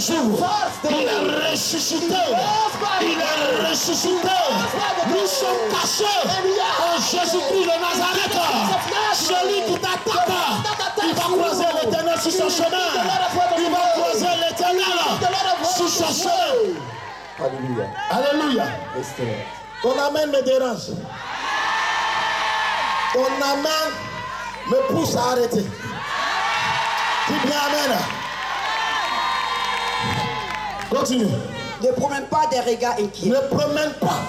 jour, il est ressuscité. Il est ressuscité. Nous sommes cachés en Jésus-Christ de Nazareth. Celui qui t'attaque, il va croiser l'Éternel sur son chemin. Il va croiser l'Éternel sur son chemin. Alléluia. Alléluia. Ton amen me dérange. Ton amen me pousse à arrêter. Dis bien amen. Continue. Ne promène pas des regards inquiets. Ne promène pas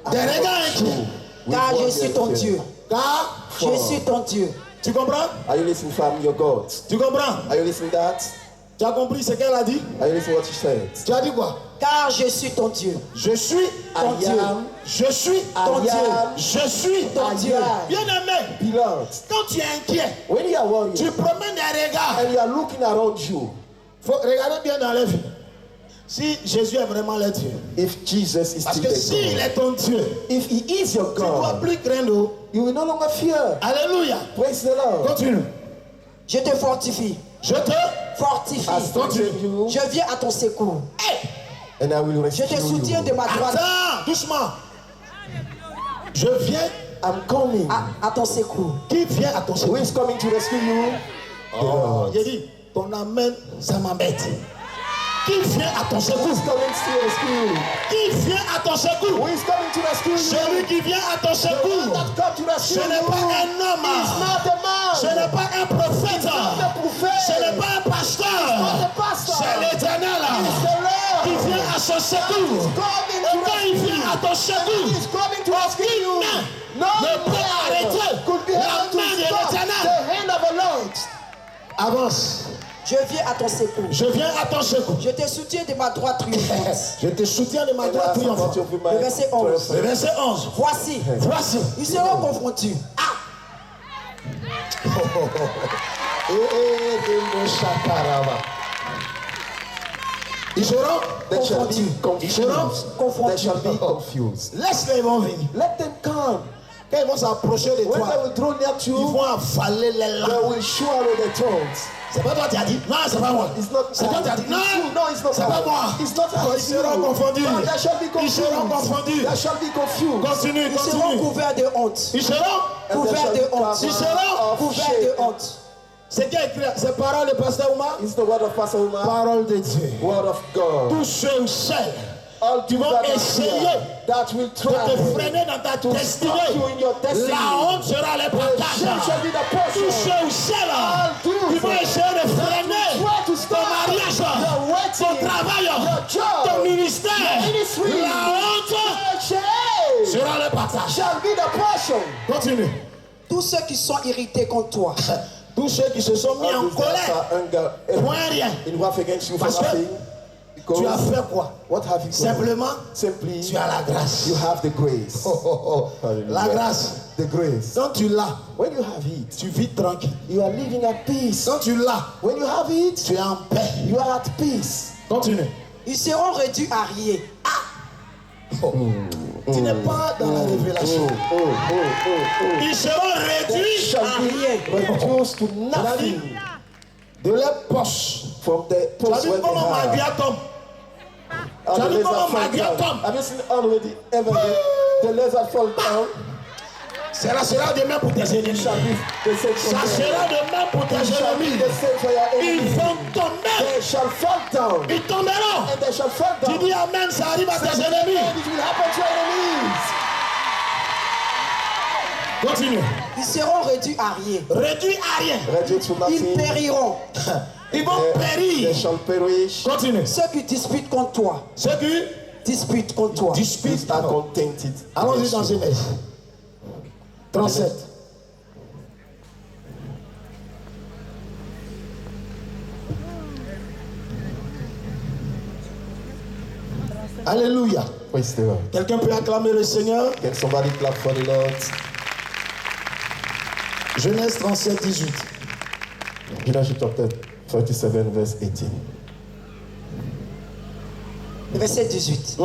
des regards inquiets. Car je suis ton Dieu. Car je suis ton Dieu. Tu comprends? Are you listening, fam? Your God. Tu comprends? Are you listening to that? Tu as compris ce qu'elle a dit? Are you listening to what she said? Tu as dit quoi? Car je suis ton Dieu. Je suis ton Dieu. Je suis ton Dieu. Je suis ton Dieu. Bien-aimé, beloved, quand tu es inquiet, when you are worried, tu promènes des regards. And you are looking around you. Faut regarder bien dans les vies. Si Jésus est vraiment le Dieu. If Jesus is parce still que the s'il God, est ton Dieu, if He is your tu ne dois God, plus craindre. you will no longer fear. Alléluia. Praise the Lord. Continue. Je te fortifie. Je te fortifie. Continue. Je viens à ton secours. Hey. And I will rescue je te soutiens you. de ma droite. Attends, doucement. Je viens. I'm coming. À ton secours. Qui vient à ton secours? Who is coming to rescue you? Oh, j'ai dit, ton amen, ça m'embête. Qui vient à ton secours? Who is coming to rescue you? Qui vient à ton secours? Who is coming to rescue you? Celui qui vient à ton secours. Ce n'est pas un homme. Ce n'est pas un prophète. Ce n'est pas un pasteur. C'est l'Éternel qui vient à son secours. Et quand il vient à ton secours, aucune main ne peut arrêter la main de l'Éternel. Avance. Je viens à ton secours. Je viens à ton secours. Je te soutiens de ma droite triomphante. Je te soutiens de ma droite triomphante. Le verset 11. Le verset 11. Voici. Ils seront confrontés. Ils seront confrontés. They shall be confused. Laisse-les vont venir. Let them come. Quand ils vont s'approcher de toi, ils vont avaler les langues. They will swallow the tongues. C'est pas toi qui as dit. Non, c'est pas moi. C'est toi qui as dit. Non, c'est pas moi. Ils seront confondus. Ils seront confondus. Continue, Ils seront couverts de honte. Ils seront couverts de honte. Ils seront couverts de honte. C'est qui a écrit là? C'est parole de Pasteur Oumar? It's the word of Pastor Oumar. Parole de Dieu. Word of God. Tous ceux ou celles qui vont essayer de te freiner dans ta destinée, la honte sera les partages. Tous ceux ou celles qui vont essayer de freiner ton mariage, ton travail, ton ministère, la honte sera les partages. Continue. Tous ceux qui sont irrités contre toi, tous ceux qui se sont mis en colère, point rien. Parce que tu as fait quoi? What have you Simplement, Simply, tu as la grâce. You have the grace. La grâce. The grace. Quand tu l'as, when you have it, tu vis tranquille. You are living at peace. Quand tu l'as, when you have it, tu es en paix. You are at peace. Continue. Ils seront réduits à rien. Tu n'es pas dans la révélation. Ils seront réduits à rien. Reduced to nothing. De leur poche. From the poche. Tu as vu comment Maria tombe? Tu as vu comment Maria tombe? Have you seen already ever the lizard fall down? Ça sera demain pour tes ennemis. Ça sera demain pour tes ennemis. Ils vont tomber. They shall fall down. Ils tomberont. And they shall fall down. Tu dis amen, ça arrive à tes ennemis. It will happen to enemies. Continue. Ils seront réduits à rien. Réduits à rien. Ils périront. Ils vont périr. They shall perish. Continue. Ceux qui disputent contre toi. Ceux qui disputent contre toi. Disputent are contented. Allons-y dans ce verset. 37. Alléluia. Quelqu'un peut acclamer le Seigneur? Can somebody clap for the Lord? Genèse 37, 18. Genesis chapter 37, verse 18. Verset 18.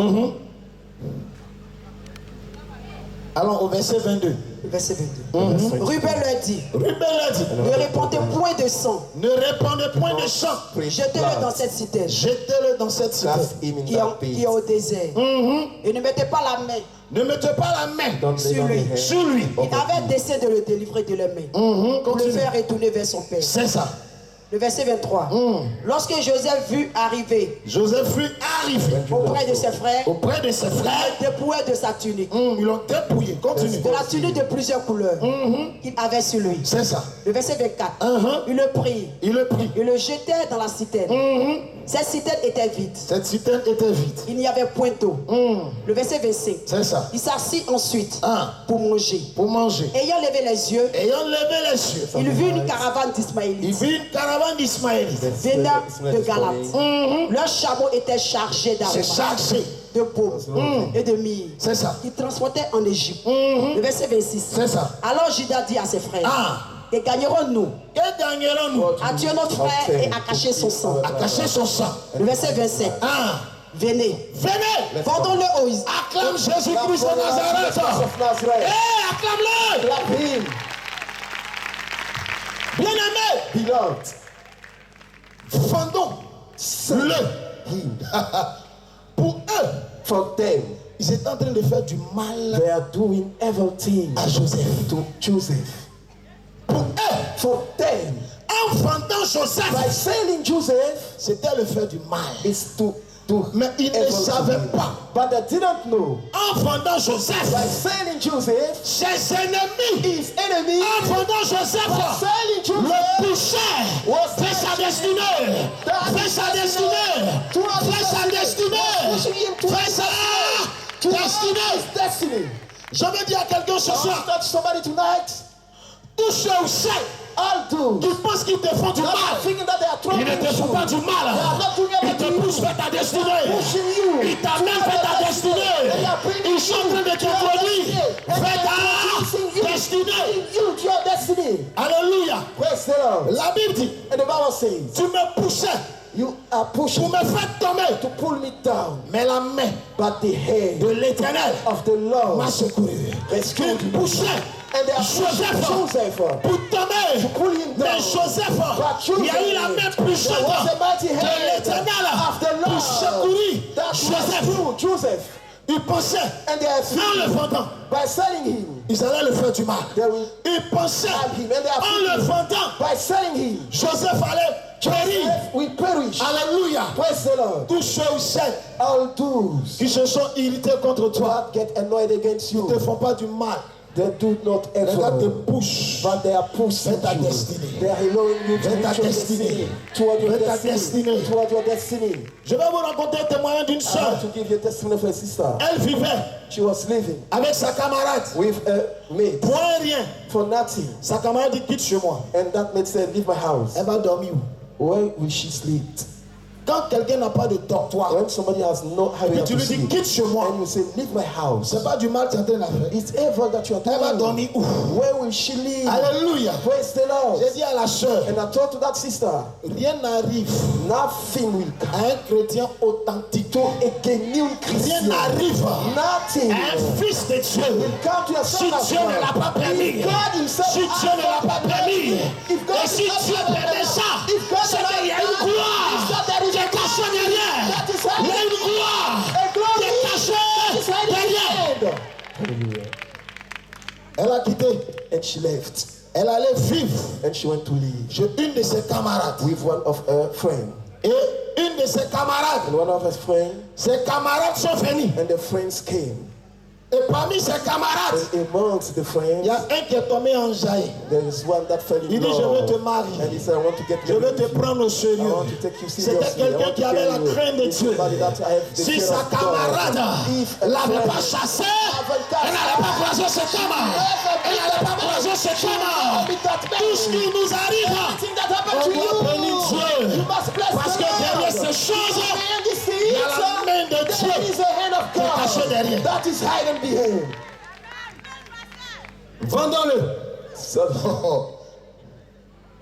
Allons au verset 22. Verset 22. Ruben leur dit, ne répandez point de sang. Ne répandez point de sang. Jetez-le dans cette citerne. Jetez-le dans cette citerne. Qui est au désert. Et ne mettez pas la main. Ne mettez pas la main sur lui. Il avait décidé de le délivrer de leurs mains. Pour le faire retourner vers son père. C'est ça. Le verset 23. Lorsque Joseph fut arrivé auprès de ses frères, il dépouillait de sa tunique. Ils l'ont dépouillé. Continue. De la tunique de plusieurs couleurs qu'il avait sur lui. C'est ça. Le verset 24. Il le prit. Il le jetait dans la citerne. Cette citerne était vide. Il n'y avait point d'eau. Le verset 25. C'est ça. Il s'assit ensuite pour manger. Ayant levé les yeux, il vit une caravane d'Ismaélites. Venant de Galate. Leurs chameaux étaient chargés d'aromates, de baume et de myrrhe. C'est ça. Ils transportaient en Égypte. Le verset 26. C'est ça. Alors Judas dit à ses frères, et gagnerons-nous à tuer notre frère et à cacher son sang. Le verset 27. Venez. Vendons-le aux Israélites. Acclame Jésus-Christ de Nazareth. Acclame-le. Bien-aimé. Vendons-le. Pour eux, For them, ils étaient en train de faire du mal they are doing everything à Joseph. to Joseph. Pour eux, For them, en vendant Joseph, by selling Joseph, c'était le faire du mal. is to Mais ils ne savaient pas. But they didn't know. En vendant Joseph, By selling Joseph, ses ennemis, his enemy, en vendant Joseph, by selling le Joseph, péché fait sa destinée, fait sa destinée, fait sa destinée, fait sa destinée. Je veux dire à quelqu'un ce soir, touch somebody tonight. tous ceux ou celles All those qui pensent qu'ils te font du mal, thinking that they are ils ne te font pas du mal. Ils te poussent vers ta destinée. Ils t'amènent vers ta destinée. Ils sont en train de te conduire vers ta destinée. Alléluia. Praise the Lord. La Bible dit, And the Bible says, tu me poussais you are pushing pour me faire tomber. to pull me down, Mais la main but the hand de l'Éternel of the Lord m'a secouru. rescued Tu me. poussais And they are pushing Joseph pour tomber. pull him Mais down. Joseph, But il y a eu la main puissante there was a mighty de hand l'Éternel of the pour Lord secourir that Joseph. rescued Joseph. Ils pensaient, And they are en le thinking, vendant, by selling him, ils allaient le faire du mal. they will Ils pensaient, him. And they are en le thinking, vendant, by selling him, Joseph allait périr. Joseph will perish. Alléluia. Praise the Lord. Tous ceux ou celles All those qui se sont irrités contre toi that get annoyed against ne te you, font pas du mal. they do not Regarde tes ever, bouches. but they are pushing Vers ta you. destinée. They are allowing you to Vers ta reach your destinée. destiny. Toward your Vers ta destiny. destinée. Toward your destiny. Je vais vous raconter le témoignage d'une I soeur. want to give you a testimony of a sister. Elle vivait She was living avec sa camarade. with a mate Pour un rien. for nothing. Sa camarade dit quitte chez moi. And that mate said, leave my house. Elle va dormir où? Where will she sleep? Quand quelqu'un n'a pas de dortoir, When somebody has no et area tu to lui dis sleep, quitte chez moi, and you say, leave my house, c'est pas du mal que tu es en train de faire. it's ever that you are Elle va doing. dormir où? Where will she live? Alléluia. Praise the Lord. J'ai dit à la soeur, And I told to that sister, rien n'arrive nothing will come à un chrétien authentique. to a genuine Rien Christian. n'arrive Nothing à un fils de Dieu. will come to a Si son of Dieu ne l'a pas God. permis, If God himself si Dieu ne l'a pas permis, if God et si himself Dieu permet ça, if God c'est qu'il y a une gloire qui est cachée derrière. that is Il y a une gloire a qui glory est cachée derrière. Hallelujah. Elle a quitté. And she left. Elle allait vivre And she went to live chez une de ses camarades. with one of her friends. Et une de ses camarades, And one of her friends, ses camarades sont venus. and the friends came. Et parmi ses camarades, And amongst the il friends, y a un qui est tombé en jaillit. there is one that fell in Il dit, je veux te love. marier. And he said, I want to get Je veux married te with you. prendre au I sérieux. want to take you C'était seriously. I quelqu'un want qui to avait carry la you. crainte de It's Dieu. somebody that I have the Si fear sa of God. camarade If a l'avait friend pas chassé, elle n'allait pas croiser cet homme. Elle n'allait pas croiser cet homme. Tout ce qui nous arrive, on doit bénir Dieu. Parce que derrière ces choses, il y a la main de there Dieu is a hand of qui est cachée derrière. God that is hiding behind. Vendons-le. Sell him.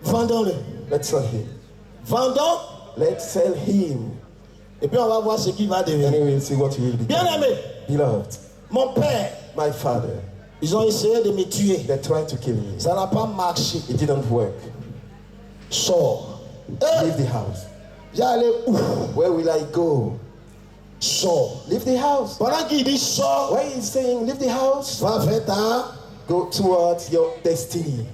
Vendons-le. Let's sell him. Vendons. Let's sell him. Et puis on va voir ce qu'il va devenir. And we will see what he will be. Bien-aimé, Beloved, mon père, my father, Ils ont essayé de me tuer. They tried to kill me. Ça n'a pas marché. It didn't work. Sors. Leave the house. J'allais où? Where will I go? Sors. Leave the house. Pendant qu'il dit sors, Why is saying leave the house? va vers ta. Go towards your destiny.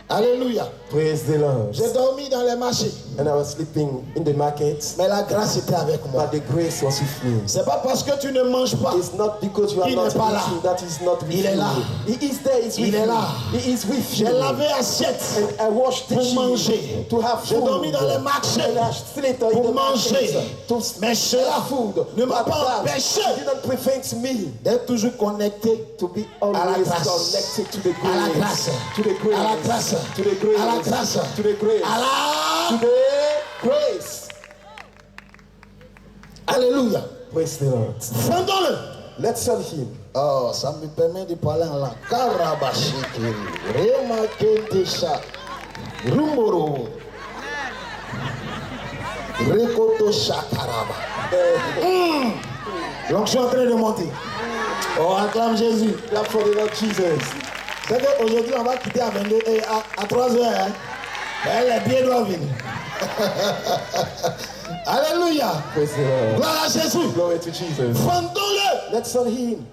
Alléluia. Praise the Lord. J'ai dormi dans les marchés. And I was sleeping in the market. Mais la grâce était avec moi. But the grace was with me. C'est pas parce que tu ne manges pas. It's not because you are Il not n'est pas là. eating that is not with Il est you. là. He is there. He's with Il est you. là. He is with J'ai you. lavé assiette And I washed the pour sheet manger. to have J'ai food. dormi dans les marchés And I slept in pour the manger. market to Mais cela have food. ne m'a But pas that empêché didn't prevent me d'être toujours connecté to be à la always grâce. connected to the À la grace. grâce. To the grace. À la grâce. To the grace. À la grâce. To the grace. À la... To the grace. Alléluia. Praise the Lord. Fondons-le. Let's serve him. Oh, ça me permet de parler en langue. Karabashikiri. Remakentesha. Rumoro. Rekoto Shakaraba. L'onction est en train de monter. Oh, acclame Jésus. Clap for the Lord Jesus. C'est qu'aujourd'hui, on va quitter à 22 et à 3 heures. Hein? Les pieds doivent venir. Alléluia. Praise the Lord. Gloire à Jésus. Glory to Jesus. Fondons-le Let's serve him.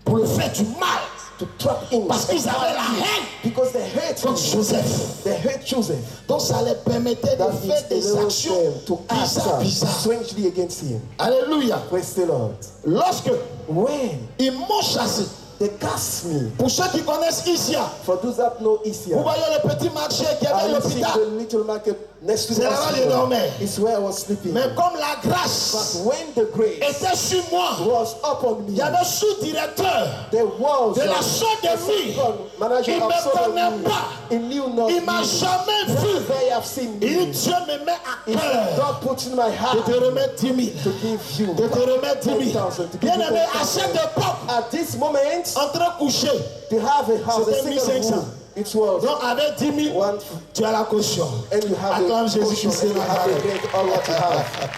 pour le faire du mal. To trap him. Parce qu'ils avaient la haine Because they hate contre him. Joseph. They hate Joseph. Donc ça leur permettait de That faire it des allows actions them to act bizarres. strangely against him. Alléluia. Praise the Lord. Lorsque When ils m'ont chassé, they cast me, pour ceux qui connaissent Isia, for those that know vous Isia, voyez le petit marché qui I avait see l'hôpital. the little market next to the C'est là-bas que je hospital. dormais. It's where I was sleeping. Mais comme la grâce But when the grace était sur moi, was upon il me, y avait sous-directeur there was de la sorte de vie. manager Il of ne Solomon. connaît pas. He knew not Il m'a me. jamais vu. They have seen Il dit me. Dieu me met à If cœur God put in my de heart te remettre 10 000. to give you De te remettre 10 000. 10,000, to give Bien you aimé, à 10,000. cette époque, At this moment, en train de coucher, to have a house, a C'était single 1,500. room, it was donc avec 10 000, one, tu as la caution. and you have Acclame the Jésus portion, Christ. and you have the rent, all what you have.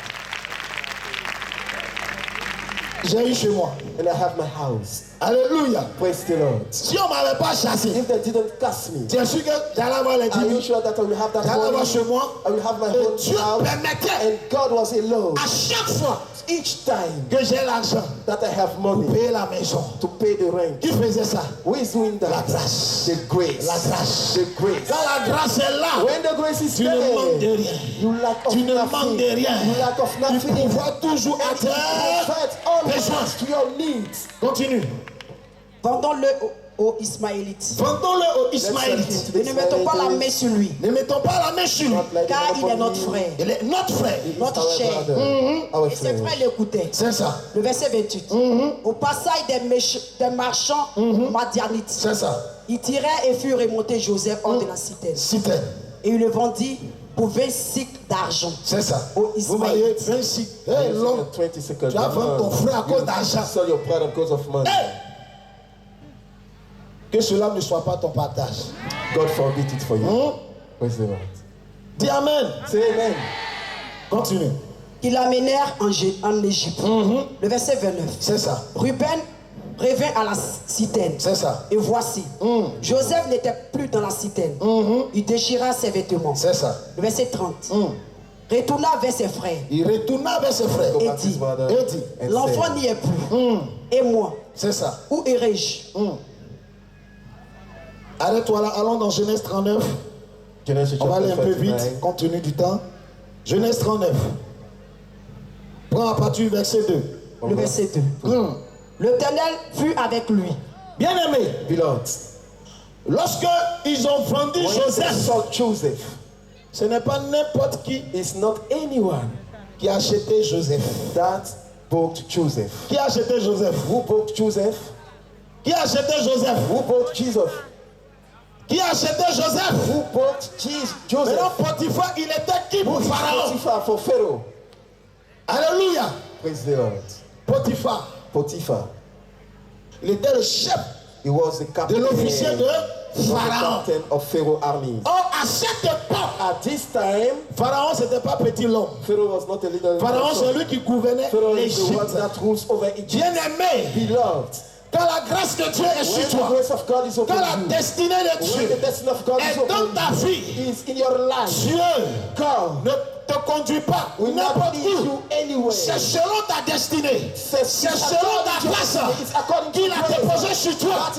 J'ai eu chez moi. And I have my house. Alléluia. Praise the Lord. Si on ne m'avait pas chassé, If they didn't cast me, tu es sûr que j'allais avoir les 10 are 000. you sure that I will have that J'allais avoir money? chez moi. I will have my Et own Dieu house. permettait And God was alone. à chaque fois Each time que j'ai l'argent that I have pour money payer la maison. to pay the rent, Qui faisait ça? who is doing La that? grâce. The grace. La grâce. The grace. Quand la grâce est là, When the grace is tu ne manques de there, rien. you lack of Tu ne nothing. manques de rien. You lack of Tu nothing. pourvois toujours à And it terre. provides always Besoin. to your needs. Continue. Vendons-le aux Ismaélites. Vendons-le aux Let's sell Ismaélites. him to the Et ne mettons pas la main Ismaélites. sur lui, Ne mettons pas la main sur lui. Not like car the il est notre Monopoly. frère. Il est notre frère. He is Notre our chair. brother, our Et ses friend. frères l'écoutaient. C'est ça. Le verset 28. Au passage des marchands madianites, C'est ça. ils tirèrent et furent remontés Joseph hors de la citerne. Citerne. Et ils le vendit pour 20 cycles d'argent. C'est ça. Aux Vous voyez, Ismaélites. 26. Hey, l'homme, 20 seconds. tu as vendu ton frère à cause d'argent. Sell your brother because of money. Hey! Que cela ne soit pas ton partage. God forbid it for you. Praise the Lord. Dis Amen. Say amen. Continue. Ils l'amenèrent en Égypte. Le verset 29. C'est ça. Ruben revint à la citerne. C'est ça. Et voici, Joseph n'était plus dans la citerne. Il déchira ses vêtements. C'est ça. Le verset 30. Retourna vers ses frères. Il retourna vers ses frères. Go Et back to his dit, brother et dit, and l'enfant say, n'y est plus. Et moi, C'est ça. où irai-je? Arrête-toi là. Allons dans Genèse 39. Genesis On va aller un chapter peu vite, 39. compte tenu du temps. Genèse 39. Prends à partir du verset 2. Le verset 2. L'Éternel fut avec lui. Bien aimé, Beloved, lorsque ils ont vendu when they Joseph, sold Joseph, ce n'est pas n'importe qui it's not anyone qui a acheté Joseph. that bought Joseph. Qui a acheté Joseph? Who bought Joseph? Qui a acheté Joseph? Who bought Jesus? Qui a acheté Joseph? Who bought Joseph? Maintenant, Potiphar, il était qui pour Pharaon? Potiphar for Pharaoh. Alléluia. Praise the Lord. Potiphar, Potiphar. il était le chef He was the de captain, l'officier de the Pharaon. captain of Pharaoh army. Or, à cette époque, At this time, Pharaon, c'était pas petit l'homme. Pharaoh was not a little Pharaon, person. c'est lui qui gouvernait Pharaoh is the one l'Égypte. that rules over Egypt. Bien aimé, Beloved, Quand la grâce de Dieu est sur toi, quand la destinée de Dieu est dans ta vie, Dieu ne te conduit pas n'importe où. C'est selon ta destinée. C'est selon ta grâce qu'il a déposé sur toi.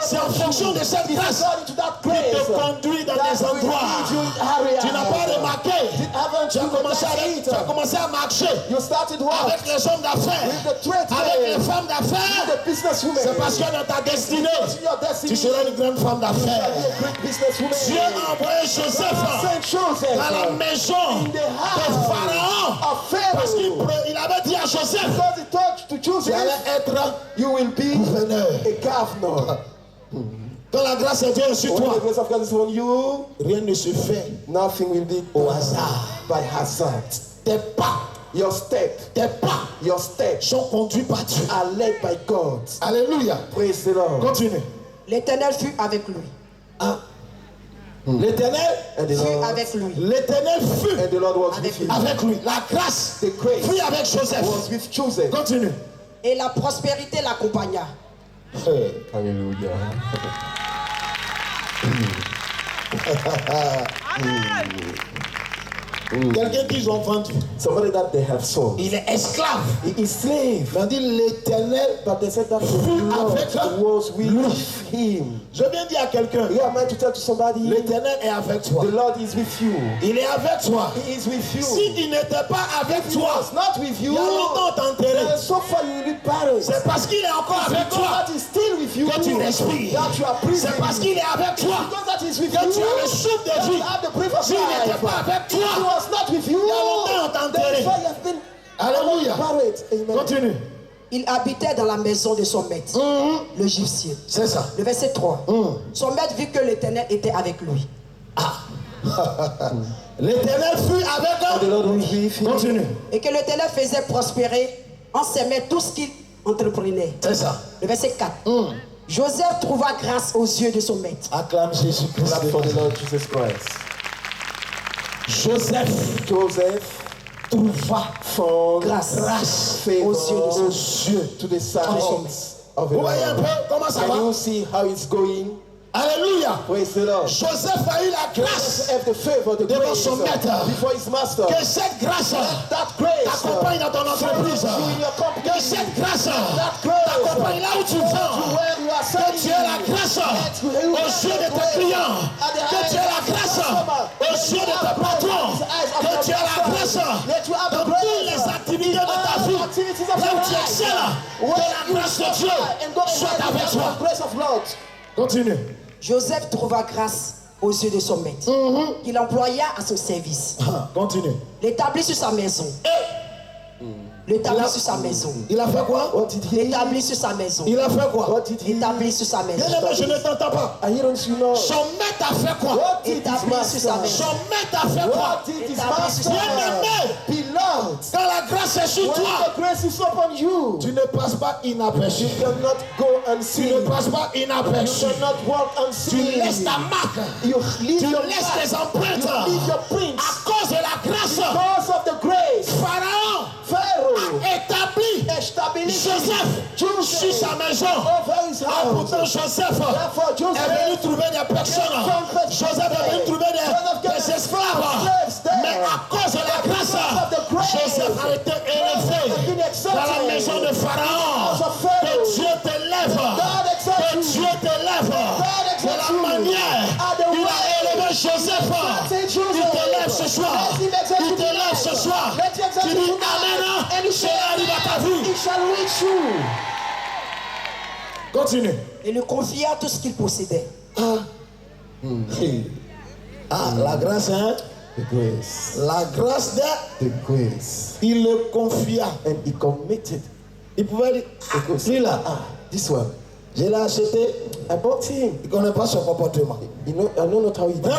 C'est en fonction de cette grâce qu'il te conduit dans des endroits. Tu n'as pas remarqué. Tu as commencé à marcher avec les hommes d'affaires, avec les femmes d'affaires. C'est parce que dans ta destinée, tu seras une grande femme d'affaires. Dieu a envoyé Joseph dans la maison de Pharaon. Parce qu'il avait dit à Joseph, tu allais être gouverneur. Quand la grâce de Dieu est sur toi, rien ne se fait au hasard. Tes pas, tes pas sont conduits par Dieu. Alléluia. Continue. L'Éternel fut avec lui. L'Éternel fut avec lui. L'Éternel fut avec lui. La grâce fut avec Joseph. Continue. Et la prospérité l'accompagna. Alléluia. Quelqu'un qu'ils ont vendu. Somebody that they have sold. Il est esclave. He is slave. On dit l'Éternel But they said that the Lord was with him. Je viens dire à quelqu'un. You are meant to tell to somebody. L'Éternel est avec toi. The Lord is with you. Il est avec toi. He is with you. S'il n'était pas avec If toi, he was not with you, il y a longtemps t'enterré. So far you will be buried. C'est parce qu'il est encore avec toi that is still with you, que tu respires. That you are breathing. C'est parce qu'il est avec toi Because that is with que you, tu as le souffle de vie. S'il n'était pas avec toi, not with you, il y a longtemps t'enterré. Alléluia. Continue. Il habitait dans la maison de son maître, le gypsien. C'est ça. Le verset 3. Son maître vit que l'Éternel était avec lui. L'Éternel fut avec lui. Continue. Et que l'Éternel faisait prospérer en ses mains tout ce qu'il entreprenait. C'est ça. Le verset 4. Joseph trouva grâce aux yeux de son maître. Acclame Jésus-Christ. Joseph trouva grâce aux yeux de son maître. Vous voyez un peu comment ça va? Can you see how it's going? Alléluia. Praise the Lord. Joseph a eu la grâce devant son maître. Before his master. Que cette grâce t'accompagne dans ton entreprise. Que cette grâce t'accompagne là où tu vas. Que tu aies la grâce aux yeux de tes clients. Que tu aies la grâce aux yeux de tes patrons. Que tu aies la grâce dans toutes les activités de ta vie. Là où tu excelles, que la grâce de Dieu soit avec toi. Continue. Joseph trouva grâce aux yeux de son maître, qu'il employa à son service. Continue. L'établit sur sa maison. L'établit sur sa maison. Il a fait quoi? L'établit sur sa maison. Il a fait quoi? L'établit sur sa maison. Bien aimé, je ne t'entends pas. Son maître a fait quoi? Établi sur sa maison. Son maître a fait quoi? Établi sur sa Bien maison. aimé, quand la grâce est sur toi, tu ne passes pas inaperçu. Tu ne passes pas inaperçu. Tu laisses ta marque. Tu laisses tes empreintes. À cause de la grâce, Pharaon a établi Joseph sur sa maison. Pourtant Joseph est venu trouver des personnes. Joseph est venu trouver des esclaves. Mais à cause de la grâce, Joseph a été élevé dans la maison de Pharaon. Que Dieu t'élève. Que Dieu t'élève. De la manière il a élevé Joseph. Il t'élève ce soir. Il t'élève ce soir. Tu dis Amen. Cela arrive à ta vie. Continue. Et lui confia tout ce qu'il possédait. La grâce, hein? The grace. La grâce de The grace. il le confia. And he committed. Il pouvait dire, celui-là, this one. je l'ai acheté. I bought him. Il ne connaît pas son comportement. You know, I don't know how he did.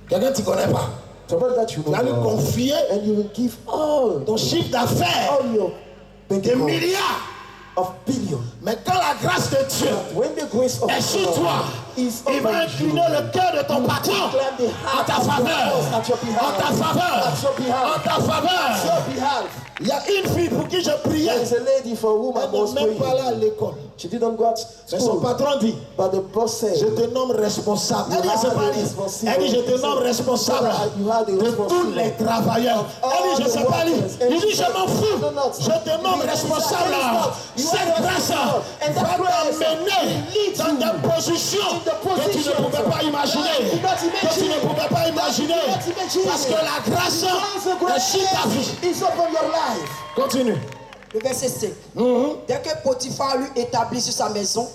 Quelqu'un que tu ne connais pas. Somebody that you Tu vas lui know. confier And you will give all ton chiffre d'affaires all your des milliards. of billions. Mais quand la grâce de Dieu When the grace of est sur toi, il va incliner le cœur de ton patron en ta faveur. En ta faveur. En ta faveur. Il y a une fille pour qui je priais. Elle n'est même pas là à l'école. Mais son patron dit, je te nomme responsable. Elle dit, je te nomme responsable de tous les travailleurs. Elle dit, je ne sais pas lire. Il dit, je m'en fous. Je te nomme responsable. Cette grâce va t'emmener dans des positions que tu ne pouvais pas imaginer. Que tu ne pouvais pas imaginer. Parce que la grâce est sur ta vie. Continue. Le verset 7. Dès que Potiphar lui établit sur sa maison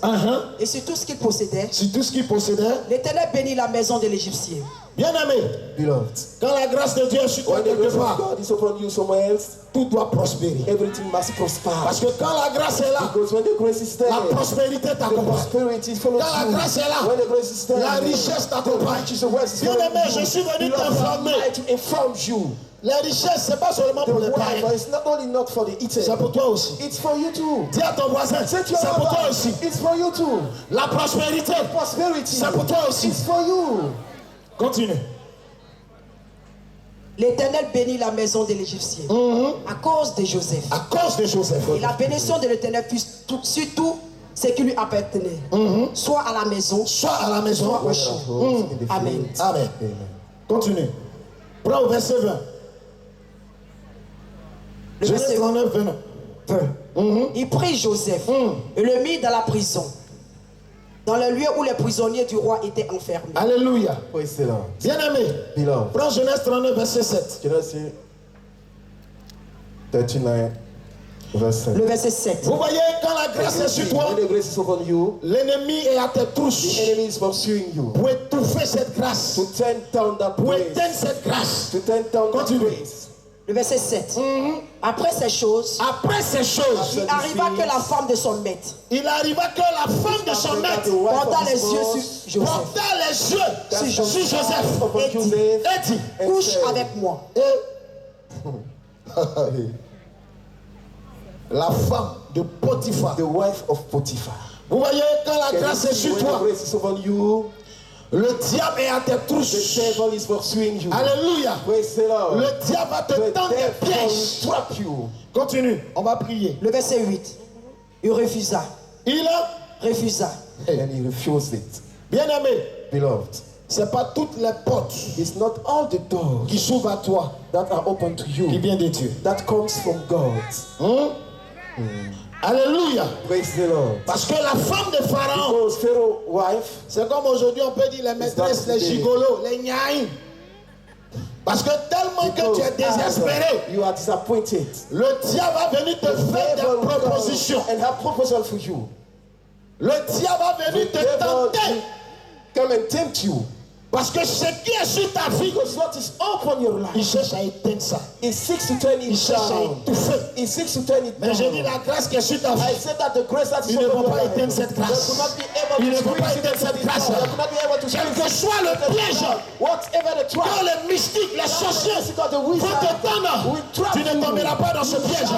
et sur tout ce qu'il possédait, l'Éternel bénit la maison de l'Égyptien. Bien aimé, quand la grâce de Dieu est sur toi quelque part, tout doit prospérer. Parce que quand la grâce est là, la prospérité t'accompagne. Quand la grâce est là, la richesse t'accompagne. Bien aimé, je suis venu t'informer. La richesse, ce n'est pas seulement pour les païens. C'est pour toi aussi. Dis à ton voisin, c'est pour toi aussi. La prospérité, c'est pour toi aussi. Continue. L'Éternel bénit la maison de l'Égyptien à cause de Joseph. À cause de Joseph. Et la bénédiction de l'Éternel fut sur tout ce qui lui appartenait. Soit à la maison, soit au champ. Amen. Amen. Continue. Prends au verset 20. Genèse 39, 20. Il prit Joseph et le mit dans la prison, dans le lieu où les prisonniers du roi étaient enfermés. Alléluia. Bien aimé, prends Genèse 39, verset 7. Genèse 39, verset 7. Le verset 7. Vous voyez, quand la grâce est sur toi, l'ennemi est à tes trousses pour étouffer cette grâce, pour éteindre cette grâce. Continue. Le verset 7. Après ces choses, il arriva que la femme de son maître, porta les yeux sur Joseph, et dit, couche avec moi. La femme de Potiphar, the wife of Potiphar. Vous voyez, quand la grâce est sur toi, le diable est à tes trousses. Alléluia. Le diable va te tendre des pièges. Continue, on va prier. Le verset 8. Il refusa. Il refusa. And he refused it. Bien aimé, beloved, c'est pas toutes les portes qui s'ouvrent à toi that are open to you, qui viennent de Dieu. That comes from God. Alléluia. Praise the Lord. Parce que la femme de Pharaon, c'est comme aujourd'hui on peut dire les maîtresses, les gigolos, les gnaïs. Parce que tellement que tu es désespéré, you are disappointed, le diable va venir te faire des propositions. And have proposal for you. Le diable va venir te tenter. Come and tempt you. Parce que ce qui est sur ta vie, what is upon your life, il cherche à éteindre ça. He seeks to turn it il cherche à étouffer. He seeks to turn it Mais j'ai dit la grâce qui est sur ta vie. I said that the grace that is il ne va pas éteindre cette grâce. Il ne va pas éteindre cette grâce. Quel que soit le piège, quand les mystiques, les sorciers vont te tendre, tu ne tomberas pas dans ce piège.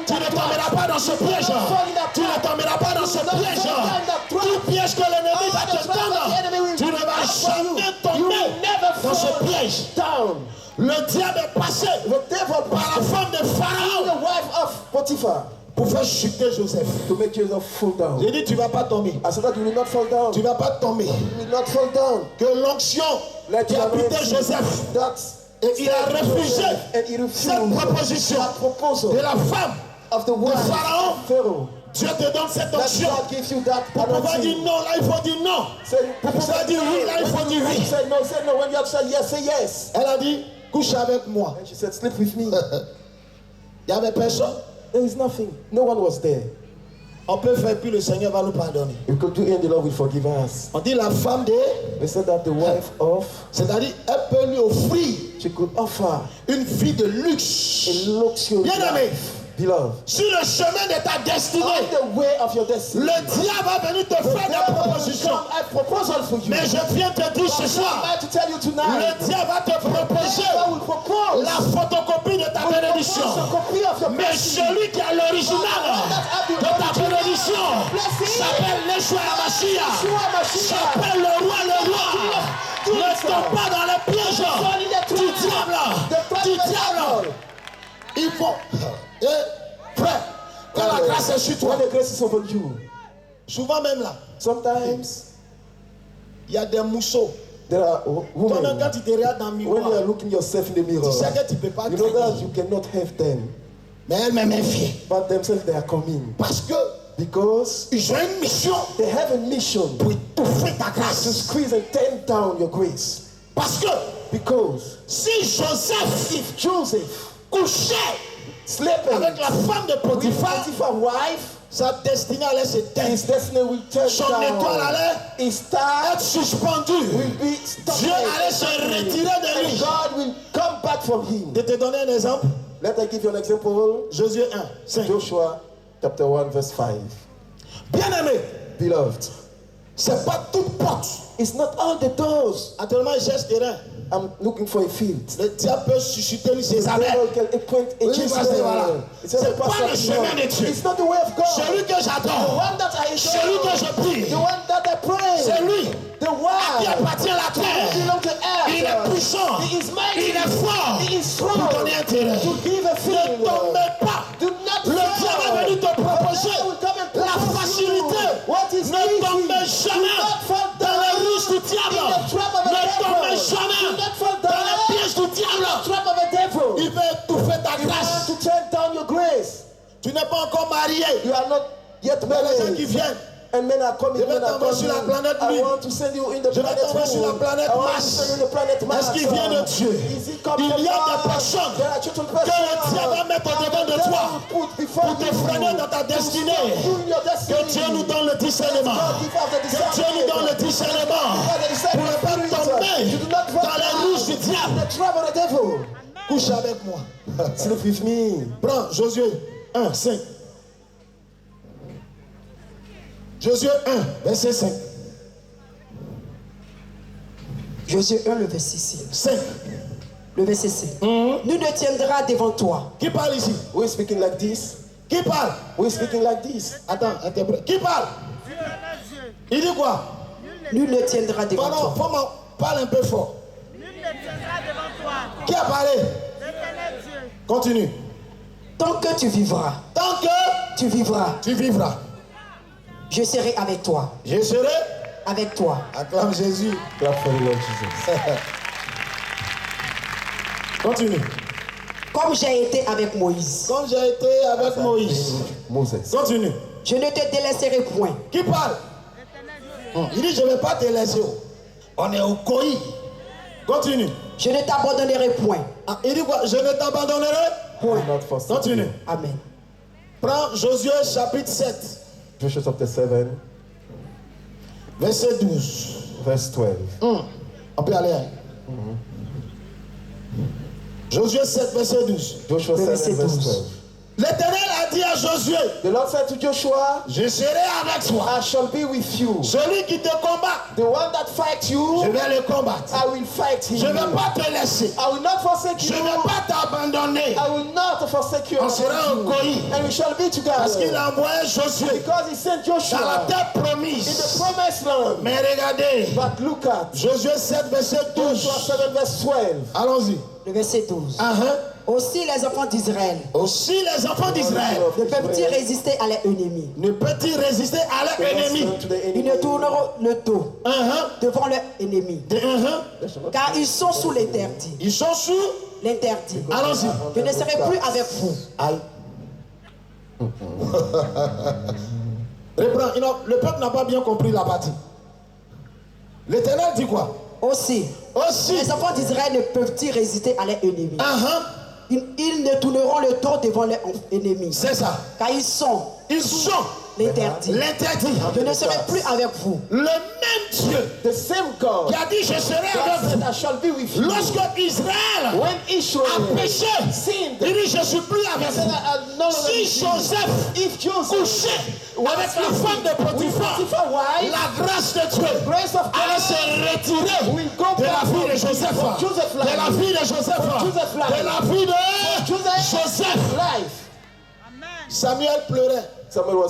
Tu ne tomberas pas dans ce piège. Tu ne tomberas pas dans ce piège. Tout piège que l'ennemi va te tendre, tu ne vas jamais tomber dans ce piège. Le diable est passé par la femme de Pharaon, the wife of Potiphar, pour faire chuter Joseph. To make Joseph fall down. J'ai dit tu ne vas pas tomber. I said that you will not fall down. Tu ne vas pas tomber. You will not fall down. Que l'onction qui a habité Joseph, et il a refusé cette proposition de la femme de Pharaon. Dieu te donne cette onction pour pouvoir dire non, là il faut dire non. Pour pouvoir dire oui, là il faut dire oui. Elle a dit, couche avec moi. And she said, sleep with me. Il n'y avait personne. There is nothing. No one was there. On peut faire puis le Seigneur va nous pardonner. You could do and the Lord will forgive us. On dit la femme de... They said that the wife of... C'est-à-dire, elle peut lui offrir she could offer une vie de luxe. A luxury bien aimé. Beloved, sur le chemin de ta destinée, le diable va venir te faire des propositions. Mais je viens te dire ce soir, le diable va te proposer la photocopie de ta bénédiction. Mais celui qui a l'original de ta bénédiction J'appelle Yeshua Mashiach. J'appelle le roi. Ne tombe pas dans les pièges du diable. Il faut. Frère, quand la grâce est sur toi, When the grace is over you, souvent même là, sometimes il y a des mousseaux. there are Quand women, tu te regardes dans le when you are miroir, looking yourself in the mirror, tu sais que tu ne peux pas you know that gagner. you cannot have them. Mais elle-même est fière. But themselves, they are coming. Parce que Because ils ont une mission they have a mission pour étouffer ta to grâce. squeeze and turn down your grace. Parce que Because si Joseph if Joseph couchait sleeping avec la femme de with Potiphar, Potiphar's wife, sa destinée allait se his taire. destiny will turn Son étoile down. allait His star être suspendue. will be stopped. Dieu allait se retirer de And lui. God will come back from him. Je te donner un exemple. Let me give you an example. Josué 1, 5. Joshua chapter 1 verse 5. Bien-aimé, Beloved, c'est pas toute porte. it's not all the doors. Actuellement, il cherche terrain. I'm looking for a field. Le diable peut susciter lui ses The abeilles. devil can appoint a Oui, Jesus. parce que voilà. It's not C'est a pas pastor le of chemin God. de Dieu. It's not the way of God. Celui que The j'adore, one that I celui que adore. je prie, The one that I pray. c'est lui The qui one appartient à la who terre. belongs to Il est earth. puissant, He is mighty. il est fort He is strong. pour donner un terrain. To give a Ne field. tombez pas. Do not Le diable est venu te proposer la facilité. What is Ne easy? tombez Do jamais not fall dans down les ruses du diable. in the trap of a Ne devil. tombez jamais Do not fall dans down les pièges du in the diable. trap of a devil. Il veut étouffer ta You grâce. want to turn down your grace. Tu n'es pas encore marié. You are not yet Mais les gens qui married. viennent, And men are coming. Je vais Men are t'envoyer sur la coming. planète I Lune. want to send you in the Je vais planet t'envoyer sur la Moon. planète I want to Mars. send you in the planet Mars. Est-ce qu'il vient de Dieu? Is he come Il from y a God? des personnes There are children que le diable va mettre au-devant de toi pour te freiner dans ta destinée. Que Dieu nous donne le discernement. Que Dieu nous donne le discernement pour ne pas tomber dans les rouges du diable. Couche avec moi. Sleep with me. Prends Josué 1, 5. Josué 1, verset 5. Josué 1, le verset 6. 5. Le verset 5. Nous ne tiendra devant toi. Qui parle ici? Who is speaking like this? Qui parle? Who is speaking like this? Attends, interprète. Qui parle? Il dit quoi? Nul ne tiendra devant Pardon, toi. parle un peu fort. Nul ne tiendra devant toi. Qui a parlé? L'éternel Dieu. Continue. Tant que tu vivras, Tant que tu vivras. tu vivras, Je serai avec toi. je serai. Avec toi. Acclame Jésus. Clap for the Lord Jesus. Continue. Comme j'ai été avec Moïse. Comme j'ai été avec Moïse. Moses. Continue. Je ne te délaisserai point. Qui parle? Il dit je ne vais pas te laisser. On est au Koï. Continue. Je ne t'abandonnerai point. Ah, il dit quoi? Je ne t'abandonnerai. Point. Not forsake Continue. you. Amen. Prends Josué chapitre 7, Joshua chapter 7, verset 12. verse 12. On peut aller. Josué 7, verset 12. Joshua 7, Verset verse 12. 12. L'Éternel a dit à Josué, The Lord said to Joshua, je serai avec toi. I shall be with you. Celui qui te combat, The one that fights you, je vais le combattre. I will fight him. Je ne vais pas te laisser. I will not forsake Je you. ne vais pas t'abandonner. I will not forsake you. On sera au Koï. And we shall be Parce qu'il together. a envoyé Josué Because he sent dans la Joshua terre in the promise. promised land. Mais regardez, But look at Josué 7, verset Joshua 12. 7, verse 12. Allons-y. Le verset 12. Uh-huh. Aussi les enfants d'Israël Aussi les enfants d'Israël ne peuvent-ils résister à leurs ennemis. ne peuvent-ils résister à leurs ennemis. To the Ils enemy. ne tourneront le dos Uh-huh. devant leurs ennemis. Uh-huh. Car ils sont sous l'interdit. Ils sont sous. L'interdit. Allons-y. Je ne serai plus avec vous. Aïe. Reprends. Le peuple n'a pas bien compris la partie. L'Éternel dit quoi? Aussi, Aussi. les enfants d'Israël ne peuvent-ils résister à leurs ennemis. Uh-huh. Ils ne tourneront le dos devant leurs ennemis. C'est ça. Car ils sont Ils sont l'interdit. l'interdit. Je ne serai plus avec vous. Le même Dieu The same God qui a dit je serai that avec said, vous. I shall be with you. Lorsque Israël When a Israel péché, sinned, il dit je suis plus avec said, vous. I no longer Si with you. Joseph If Joseph couchait avec la femme de Potiphar, Potiphar wife, la grâce de Dieu grace of allait God se retirer will go de la back vie de from Joseph, Joseph's life. de la vie de Joseph, Joseph's life. de la vie de Joseph Joseph. life. Samuel pleurait. Samuel was